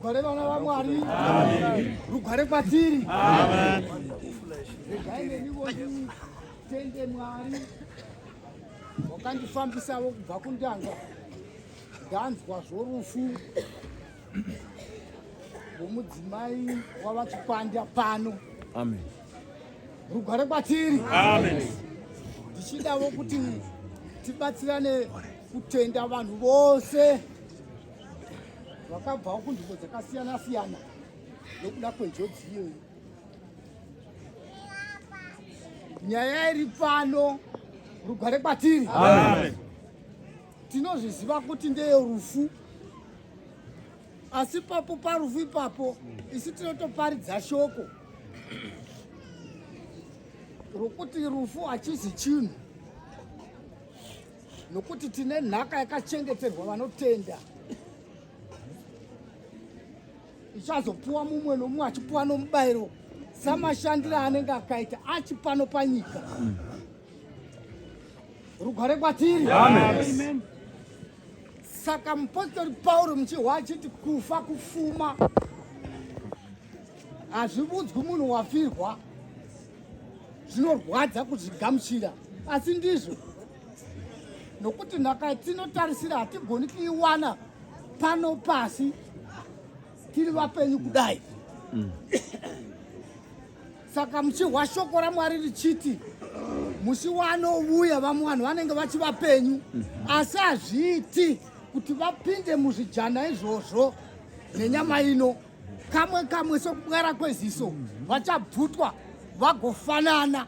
rugare vana vaMwari, rugare kwatiri. Regai neniwo nditende Mwari wakandifambisawo kubva kundanga. Ndanzwa zvorufu rwomudzimai wavachipanda pano. Amen. Rugare kwatiri. Amen. Ndichidawo kuti tibatsirane kutenda vanhu vose vakabvawo kunzvimbo dzakasiyana siyana nokuda kwenjodzi iyoyi. Nyaya iri pano, rugare kwatiri. Amen. Tinozviziva kuti ndeyerufu, asi papo parufu ipapo isi tinotoparidza shoko rokuti rufu hachizi chinhu, nokuti tine nhaka yakachengeterwa vanotenda. Ichazopuwa mumwe nomumwe achipuwa nomubayiro samashandiro anenge akaita achipano panyika. Rugare kwatiri. Amen. Saka mupostori Pauro muchihwa achiti kufa kufuma hazviudzwi munhu wafirwa, zvinorwadza kuzvigamuchira, asi ndizvo, nokuti nhaka yatinotarisira hatigoni kuiwana pano pasi tiri vapenyu kudai. Saka muchihwa shoko raMwari richiti musi wanouya vamwe vanhu vanenge vachi vapenyu, asi hazviiti kuti vapinde muzvijana izvozvo nenyama ino. Kamwe kamwe sokubwara kweziso vachabvutwa vagofanana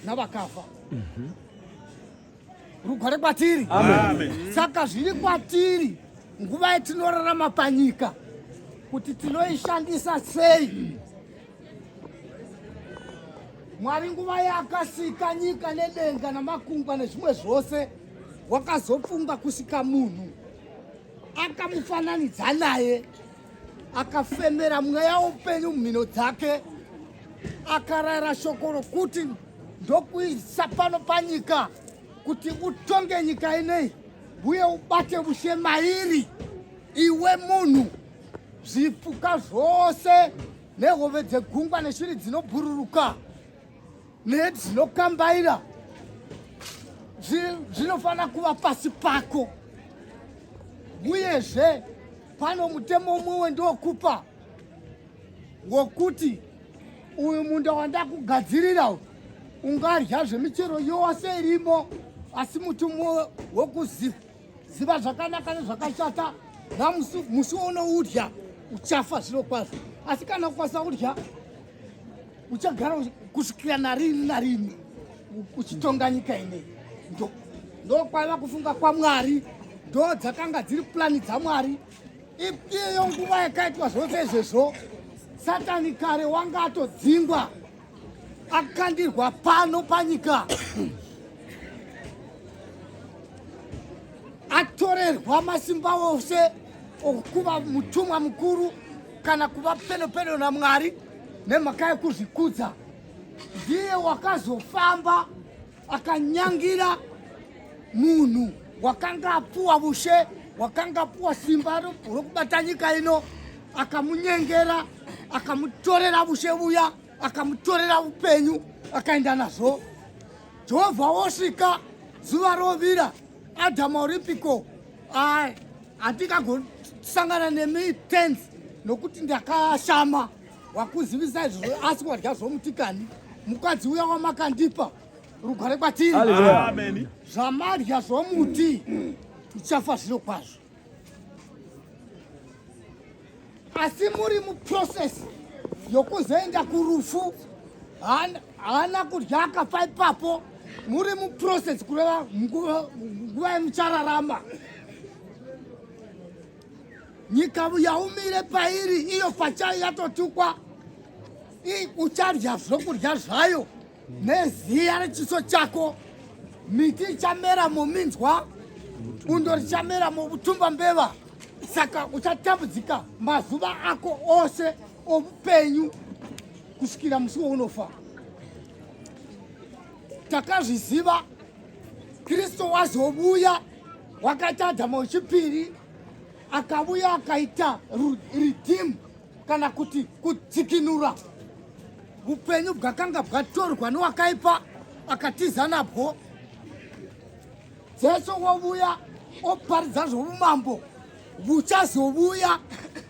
navakafa. Rugare kwatiri. Amen. Saka zviri kwatiri nguva yatinorarama panyika kuti tinoishandisa sei. Mwari nguva yakasika nyika nedenga namakungwa nezvimwe zvose, wakazofunga kusika munhu, akamufananidza naye, akafemera mweya upenyu mumhino dzake, akarayira shoko rokuti ndokuisa pano panyika kuti utonge nyika ineyi uye ubate ushe mairi. Iwe munhu, zvipuka zvose nehove dzegungwa neshiri dzinobhururuka nedzinokambaira zvinofanira kuva pasi pako. Uyezve pano mutemo umwe wendokupa wokuti uyu munda wandakugadzirira ungadya zvemichero yose irimo, asi muti umwe wokuziva zvakanaka nezvakashata musi unoudya uchafa zviro kwazvo. Asi kana ukwanisa kudya uchagara kusvikira narini narini uchitonga nyika ineyi. Ndo kwaiva kufunga kwaMwari, ndo dzakanga dziri plani dzaMwari. Iyo nguva yakaitwa zvose izvezvo, Satani kare wanga atodzingwa akandirwa pano panyika, atorerwa masimba ose okuva mutumwa mukuru kana kuva pedo naMwari nemhaka yekuzvikudza. Ndiye wakazofamba akanyangira munhu wakanga apuwa ushe, wakanga apuwa simba rokubata nyika ino, akamunyengera, akamutorera ushe buya, akamutorera upenyu, akaenda nazvo. Jehovha osvika zuva rovira, Adhamu oripiko, handikagosangana nemi tenzi nokuti ndakashama. Wakuzivisa izvozvo asi wadya zvomutikani, mukadzi uya wamakandipa. Rugare kwatiri. Amen. Zvamadya zvomuti uchafa zviro kwazvo. Asi muri muprocess yokuzoenda kurufu, haana kudya akafa ipapo, muri muprocess kureva nguva yemuchararama. Nyika yaumire pairi iyo pachayo yatotukwa, uchadya zvokudya zvayo neziya rechiso chako. Miti ichamera muminzwa, bundo richamera mubutumba mbeva. Saka uchatambudzika mazuva ako ose oupenyu kusvikira musi waunofa. Takazviziva Kristu wazobuya, wakaita Adhamu wechipiri, akabuya akaita redeem kana kuti kutsikinura upenyu bwakanga bwatorwa newakaipa akatiza nabwo. Jesu wabuya oparidza zvoumambo buchazobuya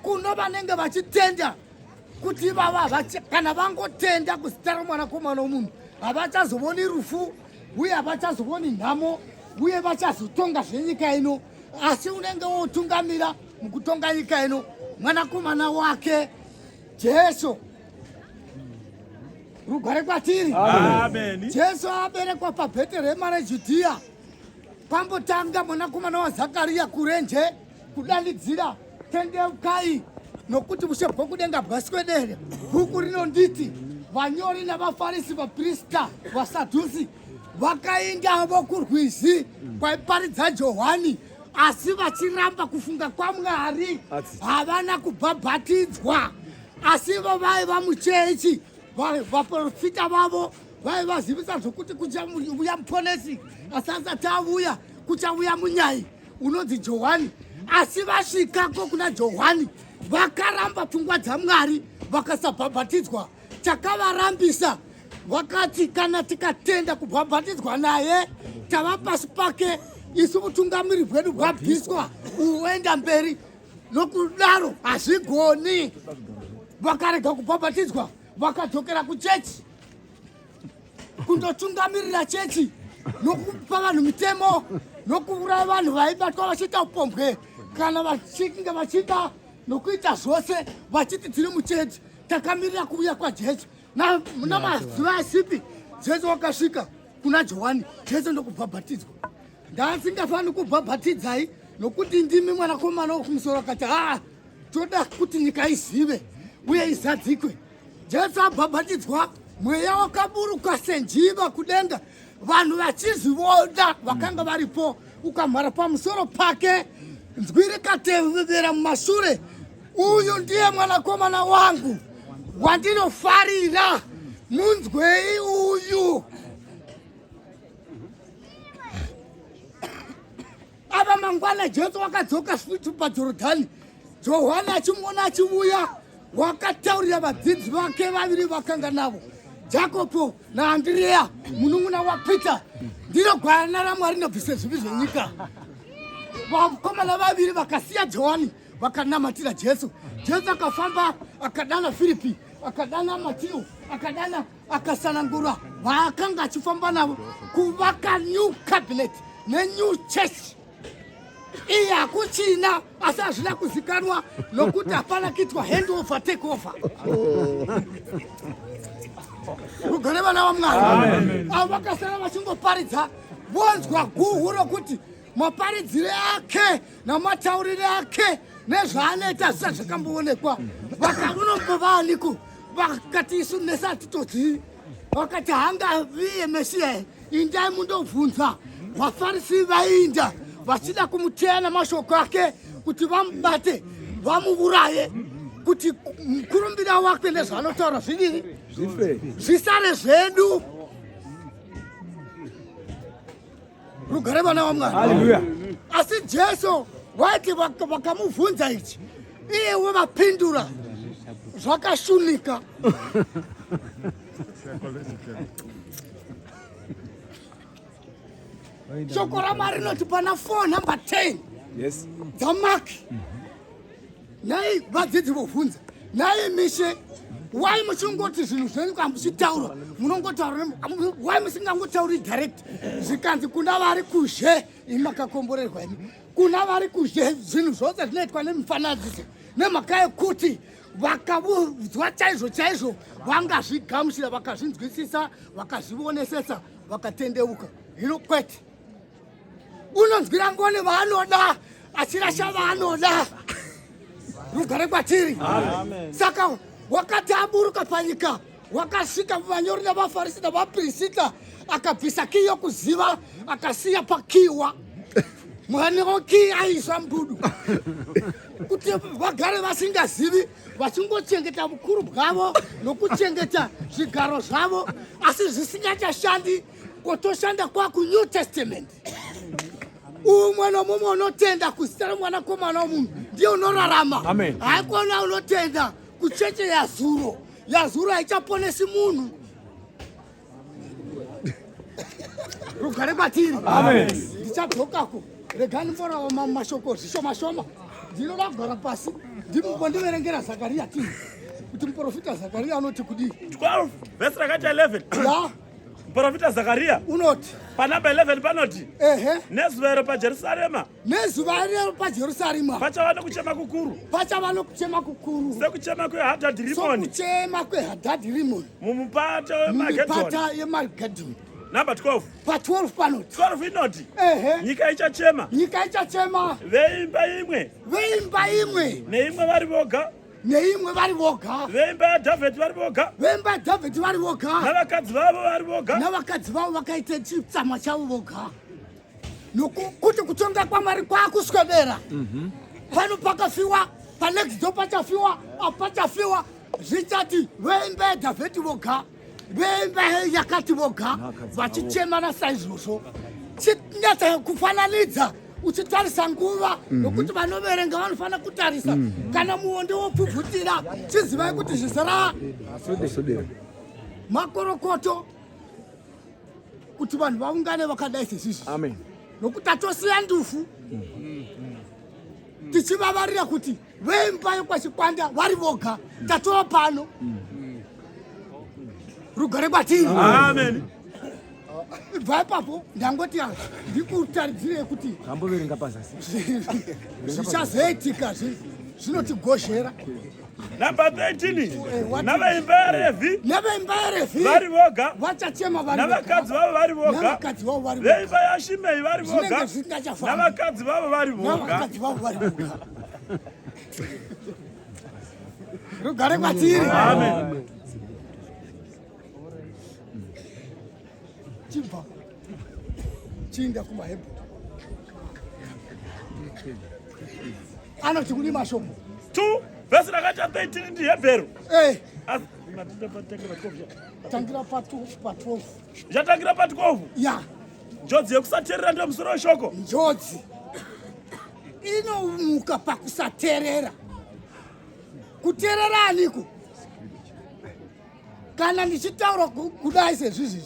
kuno vanenge vachitenda kuti vava kana vangotenda kuzita romwanakomana womunhu havachazovoni rufu uye havachazovoni nhamo uye vachazotonga zvenyika ino, asi unenge wotungamira mukutonga nyika ino mwanakomana wake Jesu. Rugare kwatiri. Amen. Jesu aberekwa paBheterehema reJudhea. Pambotanga mwanakomana waZakaria kurenje kudanidzira tendeukai nokuti ushe bhokudenga bwaswedere. Bhuku rinonditi vanyori navafarisi vaprista vasadhusi vakaendavo kurwizi kwaiparidza Johani, asi vachiramba kufunga kwaMwari havana kubhabhatidzwa. Asi vaiva muchechi vaprofita vavo vaivazivisa zvokuti kuchauya muponesi, asi asati avuya kuchauya munyai unonzi Johani. Asi vasvikako kuna Johani vakaramba pfungwa dzaMwari vakasabhabhatidzwa. Chakavarambisa vakati kana tikatenda kubhabhatidzwa naye tava pasi pake, isu utungamiri hwedu hwabviswa uenda mberi, nokudaro hazvigoni. Vakarega kubhabhatidzwa vakadzokera kuchechi kundotungamirira chechi nokupa vanhu mitemo nokuuraya vanhu vaibatwa vachiita upombwe kana vachinge vachida nokuita zvose vachiti tiri muchechi. Takamirira kuuya kwaJesu namazuva asipi Jesu wakasvika kuna Johani. Jesu ndokubhabhatidzwa. Ndasingafani kubhabhatidzai nokuti ndimi mwanakomana wokumusoro. Akati toda kuti nyika izive uye izadzikwe. Jesu abhabhatidzwa, mweya wakaburuka senjiva kudenga, vanhu vachizviona vakanga varipo, ukamhara pamusoro pake, nzwi rikatevera mumashure, uyu ndiye mwanakomana wangu wandinofarira, munzwei uyu. Ava mangwana Jesu wakadzoka futi paJorodhani, Johani achimuona achiuya, wakataurira vadzidzi vake vaviri vakanga navo, Jakobo naAndirea munun'una waPita, ndiro gwayana raMwari rinobvisa zvivi zvenyika. Vakomana vaviri vakasiya Johani vakanamatira Jesu. Jesu akafamba akadana Filipi, akadana Matiyo, akasanangura vaakanga achifamba navo kuvaka new cabinet nenew church. Iyi hakuchina, asi hazvina kuzikanwa nokuti hapana kuitwa hand over take over. Rugare vana vaMwari. Avo vakasara vachingoparidza, vonzwa guhu rokuti maparidzire ake namataurire ake nezvaanoita zvisati zvakamboonekwa. Vakaunombovaaniko? Vakati isu nesi hatitozivi. Vakati hangaviye Mesiya, indai mundobvunza. VaFarisi vainda vachida kumuteya namashoko ake kuti vamubate vamuuraye, kuti mukurumbira wake nezvaanotaura zvidini zvisare zvedu. Rugare vana vaMwari. Asi Jesu waiti vakamubvunza ichi, iyewe vapindura zvakashunika. Shoko raMwari rinoti pana 4 number 10 dzamaki. Nai vadzidzi vobvunza, nai mishe, wai muchingoti zvinhu zvenyu muchitaura munongotaura, wai musingangotauri direct? Zvikanzi kuna vari kuzhe, imi makakomborerwa imi, kuna vari kuzhe zvinhu zvose zvinoitwa nemifananidzo nemhaka yekuti vakavudzwa chaizvo chaizvo vangazvigamuchira, vakazvinzwisisa, vakazvionesesa, vakatendeuka. Hino kwete unonzwira ngoni vaanoda achirasha vaanoda. Rugare kwatiri. Saka wakati aburuka panyika, wakasvika vanyori navaFarisi navaprista, akabvisa kii yokuziva akasiya pakiwa. Mwene wokii aiswa mbudu kuti vagare vasingazivi, vachingochengeta bukuru bwavo nokuchengeta zvigaro zvavo, asi zvisingachashandi kotoshanda kwa kuNew Testament. Umwe nomumwe unotenda kuzita romwanakomana womunhu ndiye unorarama. Amen. Haikona unotenda kucheche yazuro. Yazuro haichaponesi munhu. Rugare kwatiri. Amen. Ndichadzokako. Regani mbora mashoko zvishoma. Ndinoda kugara pasi. Ndimukondiverengera Zakaria 10. Kuti muprofita Zakaria anoti kudii? 12 verse rakati 11. Ya. Muprofita Zakaria Unoti. panamba 11 panoti. Nezuva iro paJerusarema. Nezuva iro paJerusarema. Pachava nokuchema kukuru. Pachava nokuchema kukuru. Sekuchema kweHadhadhi Rimoni. Sokuchema kweHadhadhi Rimoni. Mumupata weMagedhoni. Mumupata yeMagedhoni. Number 12. Pa12 panoti. 12 inoti. Nyika ichachema. Nyika ichachema. Veimba imwe. Veimba imwe. Neimwe vari voga. Neimwe vari voga. Veimba yaDhavhidhi vari voga. Veimba yaDhavhidhi vari voga. Navakadzi vavo vari voga. Navakadzi vavo vakaita chitsama chavo voga. Nokuti kutonga kwaMwari kwakuswedera. Pano pakafiwa, panext pachafiwa, apachafiwa. Zvichati veimba yaDhavhidhi voga. Veimba yakati voga. Vachichemana saizvozvo. Chinyatsa kufananidza. Uchitarisa nguva nokuti vanoverenga vanofana kutarisa kana muonde wopfupfutira chizivai kuti zvisara makorokoto kuti vanhu vaungane vakadai sezvizvi. Amen. Nokuti atosiya ndufu tichivavarira kuti veimba yekwachikwanda vari voga tatova pano. Rugare kwatiri. Amen. Bva ipapo ndangoti ndikutaridzire kuti Amboverenga pazasi. Zvichazoitika zvinotigozhera. Number 13. Navaimba yaRevhi. Neveimba yaRevhi vari voga. vachachema vari voga. Navakadzi vavo vari voga. Navakadzi vavo vari voga. Veimba yaShimei vari voga. Zvinenge zvisingachafani. Navakadzi vavo vari voga. Navakadzi vavo vari voga. Rugare kwatiri. Amen. Chibva chiinda kumaHebheru anoti kudi mashoko 2 verse rakati 13 ndiHebheru. tangira pa12 Zvatangira pa12. ya Njodzi yekusateerera ndiyo musoro weshoko. njodzi inomuka pakusateerera. Kuteerera aniko? Kana ndichitaura kudai sezvizvi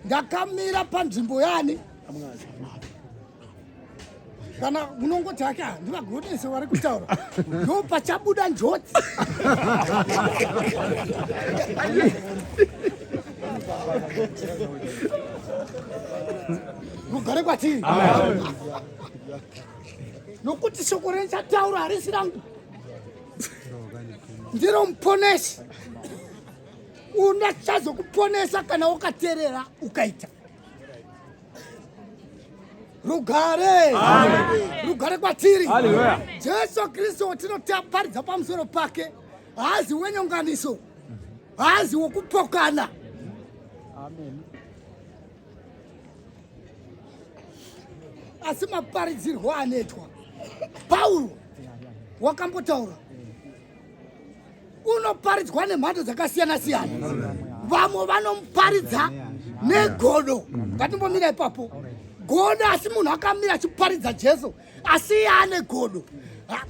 ndakamira panzvimbo yani kana munongoti hake ndivagodese vari kutaura ndo pachabuda njodzi. Rugare kwatiri. Nokuti shoko renchataura harisi rangu, ndiro muponesi. Unachazokuponesa kana wakateerera ukaita. Rugare. Rugare kwatiri. Jesu Kristu watinotaparidza pamusoro pake haazi wenyonganiso, haazi wokupokana. Asi maparidzirwo anoitwa Pauro wakambotaura unoparidzwa nemhando dzakasiyana siyana. Vamwe vanoparidza negodo. Ngatimbomira ipapo. Godo, asi munhu akamira achiparidza Jesu asi ane godo.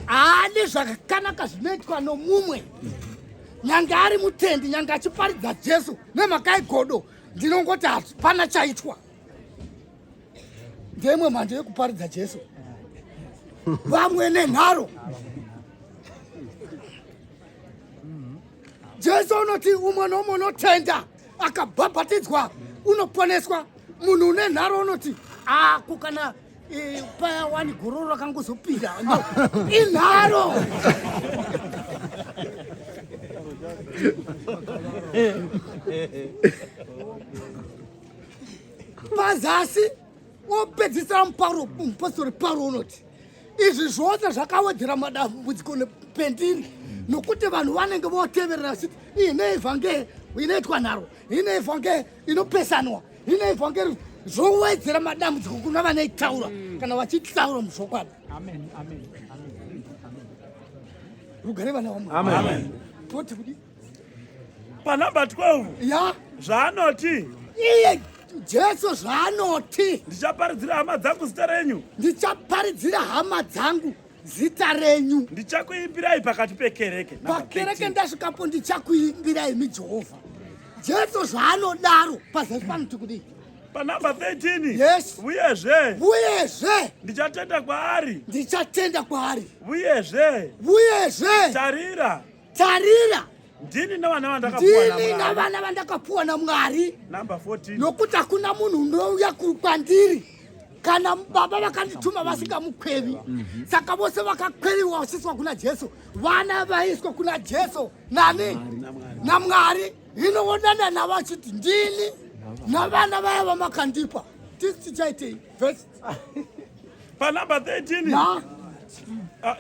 Haane zvakanaka zvinoitwa nomumwe. Nyange ari mutendi, nyange achiparidza Jesu nemhaka yegodo, ndinongoti hapana chaitwa. Ndeimwe mhando yekuparidza Jesu. Vamwe nenharo. Jesu unoti umwe nomwe unotenda akabhabhatidzwa unoponeswa. Munhu une nharo unoti kukana paya wani gororo rakangozopinda inharo. Pazasi wopedzisira mupostori Pauro unoti izvi zvose zvakawedzera madambudziko pendiri, nokuti vanhu vanenge voteverera kuti ineivha ngei inoitwa nharo, ineivha ngei inopesanwa, ineivha ngei zvowedzera madambudziko kuna vanoitaura kana vachitaura muzvokwadi. Rugare vana vamwe. Toti kudi panamba 12 ya zvaanoti iye Jesu zvaanoti ndichaparidzira hama dzangu zita renyu. Ndichaparidzira hama dzangu zita renyu. Ndichakuimbirai pakati pekereke. Pakereke ndasvikapo ndichakuimbirai miJehovha. Jesu zvaanodaro pazasi panoti kudii? Panumber 13. Yes. Uyezve. Ndichatenda kwaari. Uyezve. Tarira. Ndini navana vandakapuwa naMwari. Number 14. Nokuti hakuna munhu unouya kwandiri kana baba vakandituma vasingamukwevi. Saka vose vakakweriwa vachiswa kuna Jesu. Vana vaiswa kuna Jesu nani? naMwari. Hino vodana navo vachiti ndini navana vaya vamakandipa. Tichaitei? Verse. Panumber 13.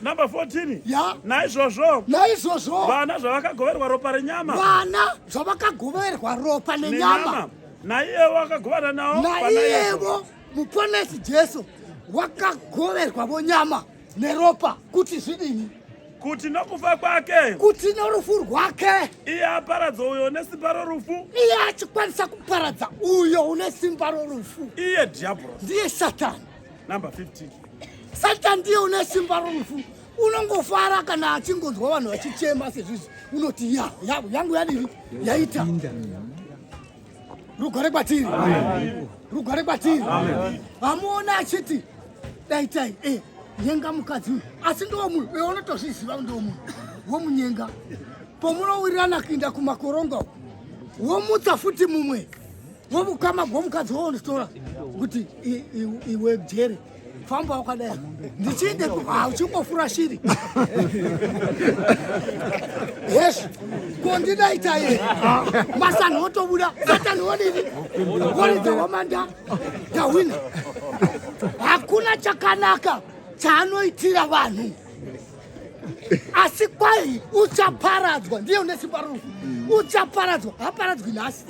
Number 14. Yeah. Naizvozvo vana zvavakagoverwa ropa renyama. Vana zvavakagoverwa ropa nenyama. Naiyevo vakagovana navo. Naiyevo muponesi Jesu wakagoverwa nyama neropa kuti zvidini? Kuti nokufa kwake. Kuti norufu rwake. Iye aparadza uyo une simba rorufu. Iye achikwanisa kuparadza uyo une simba rorufu. Iye Diablos. Ndiye Satani. Number 15. Satani ndiye une simba rorufu. Unongofara kana achingonzwa vanhu vachichema sezvizvi. Unoti yangu yadini? Yaita. Rugare kwatiri. Rugare kwatiri. Hamuona achiti daitai nyenga mukadzi asi ndo munhu unotozviziva ndo munhu womunyenga. Pomunowirirana kuinda kumakoronga womutsa futi mumwe womukama gwomukadzi wonostora kuti iwe jere famba wakadai ndichinde uchingofura shiri. Yes, kondidaita ye masanhu otobuda Satani wodini woridza wamanda tawina. Hakuna chakanaka chaanoitira vanhu asi kwai uchaparadzwa. Ndiye une simba rorufu. Uchaparadzwa. Haparadzwi nhasi.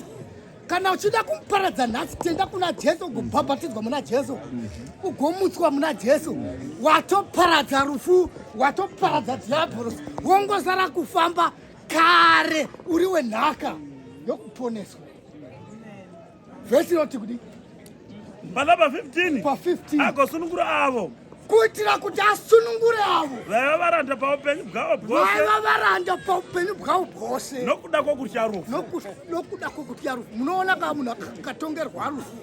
Kana uchida kumuparadza nhasi tenda kuna Jesu ugobhabhatidzwa muna Jesu ugomutswa muna Jesu. Watoparadza rufu. Watoparadza Diablos. Wongosara kufamba kare uri wenhaka yokuponeswa. Vhesi inoti kudi? Panumber 15. Pa 15. Agosunungura avo. Kuitira kuti asunungure avo vaiva varanda paupenyu bwavo bwose nokuda kwokudya rufu. Nokuda kwokudya rufu. Munoona kama munhu akatongerwa rufu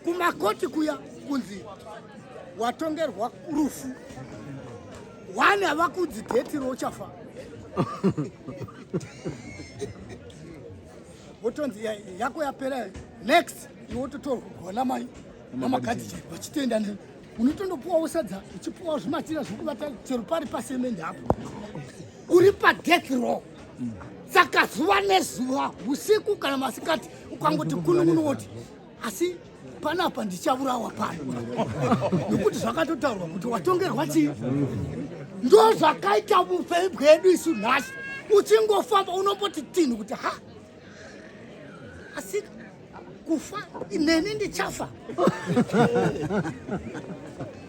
kumakoti kuya kunzi watongerwa rufu wani havakudzi dheti rochafa. Votonzi yako yapera next iwototorwa namai namagadhi vachitenda ne unotondopuwawo sadza uchipuwawo zvimatira zvokuvata chero pari pasemende apo uri padeath row. Saka zuva nezuva usiku kana masikati ukangoti kunun'unoti asi panapa ndichaurawa pano nokuti zvakatotaurwa kuti watongerwa chii. Ndo zvakaita upenyu bwedu isu nhasi. Uchingofamba unomboti tini kuti asi kufa neni ndichafa.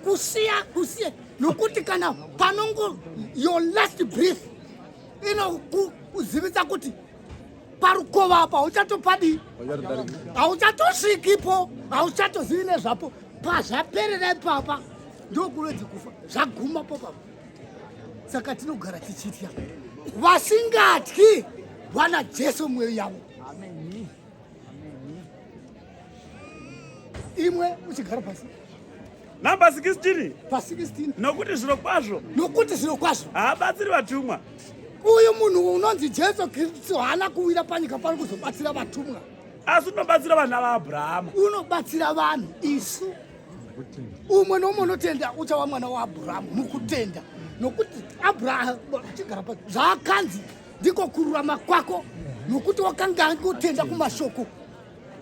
kusiya nokuti kana panongo your last breath kuzivisa kuti parukova apa hauchatopadi hauchatosvikipo hauchatozivi nezvapo pazvaperera ipapa ndokunodzi kufa zvagumapo papa. Saka tinogara tichitya vasingatyi vana Jesu mweyo yavo. Imwe uchigara pasi. Number 16. Pa 16. Nokuti zviro kwazvo haabatsiri vatumwa. Uyu munhu unonzi Jesu Kristu haana kuwira panyika pari kuzobatsira vatumwa. Asi unobatsira vana vaAbhurahama. Unobatsira vanhu isu. Umwe nomwe unotenda uchava mwana waAbhurahama mukutenda. Nokuti Abraham chigara pasi zvaakanzi ndiko kururama kwako nokuti wakanga angotenda kumashoko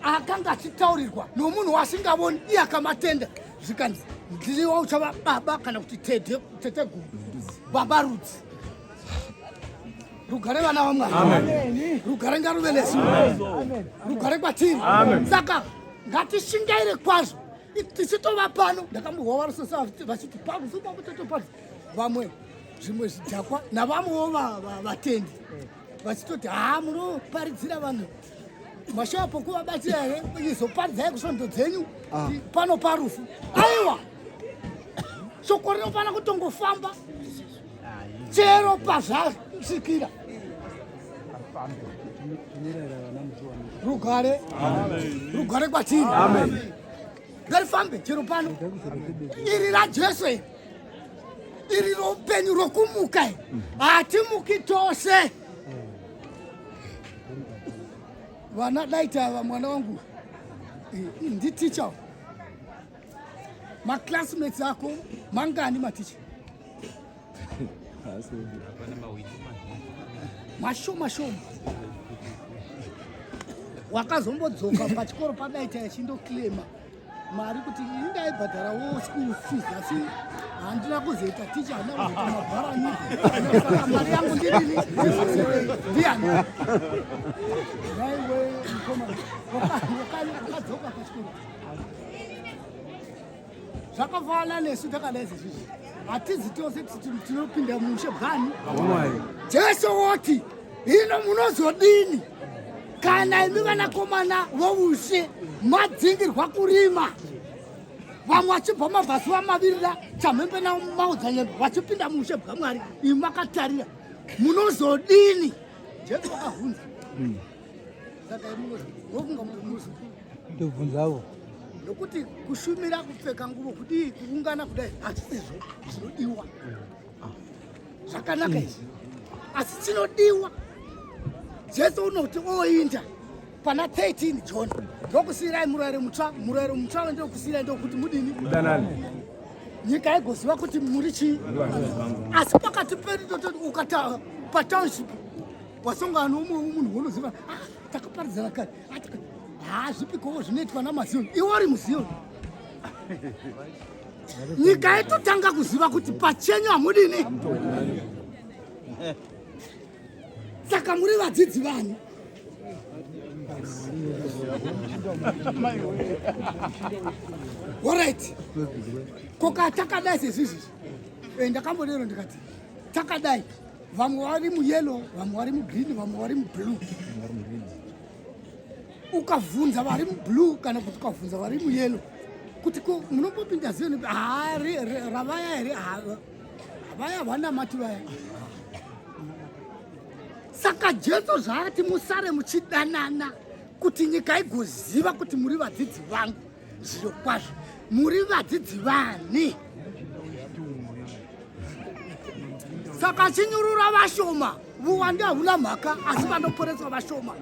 akanga achitaurirwa nomunhu wasingavoni iye akamatenda zvikanzi ndiriwa uchava baba kana kuti tete guru baba rudzi. Rugare vana vaMwari. Rugare ngaruve nesu. Rugare kwatiri. Saka ngatishingaire kwazvo tichitova pano. Ndakambohwa varusasa vachiti parufu pamutotopasi vamwe zvimwe zvidhakwa navamwewo vatendi vachitoti munoparidzira vanhu mashava pokuvabatsira here izoparidzai kusvondo dzenyu pano parufu. Aiwa shoko rinofana kutongofamba chero pazvasvikira rugare kwatiri ngarifambe chero pano iri rajesu iri roupenyu rokumuka hatimuki tose vana daitava mwana wangu nditicha maclassmates ako mangani maticha mashoma wakazombodzoka pachikoro padaita yachindoclaima mari kuti indaibhadharawo school fees asi handina kuzoita ticha handina kuzoita mabharani saka mari yangu ndirini ndiani aiwe mukoma wakadzoka pachikoro zvakafana nesu takadaizvi zvizvi hatizi tose tinopinda mushe bwani jesu woti hino munozodini kana imi vanakomana voushe madzingirwa kurima vamwe vachibva mabhazi vamavirira chamhembe namaodzanyembe vachipinda mushe bwamwari imi makatarira munozodini jesu vakavhunza saka vokunga ndobvunzavo nokuti kushumira kupfeka nguvo kudii kuungana kudai hatisizvo zvinodiwa zvakanaka izvi asi chinodiwa jesu unoti oinda pana 13 john ndokusiyirai murayiro mutsva ndokusiyirai ndokuti mudini nyika igoziva kuti muri chii asi pakati pedu tototi ukata patownship wasongana munhu unoziva takaparidzana kare zvipikowo zvinoitwa namazioni iwori muzioni nyika yetotanga kuziva kuti pachenyu hamudini saka muri vadzidzi vani oright koka takadai sezvizvi ndakambodero ndikati takadai vamwe vari muyellow vamwe vari mugreen vamwe vari mublue ukavhunza vari mublue kana kuti ukavhunza vari muyellow kuti munombopinda zioni ravaya here havaya vanamati vaya saka jesu zvaati musare muchidanana kuti nyika igoziva kuti muri vadzidzi vangu zviro kwazvo muri vadzidzi vani saka chinyurura vashoma vuwandi havuna mhaka asi vanoporeswa vashoma.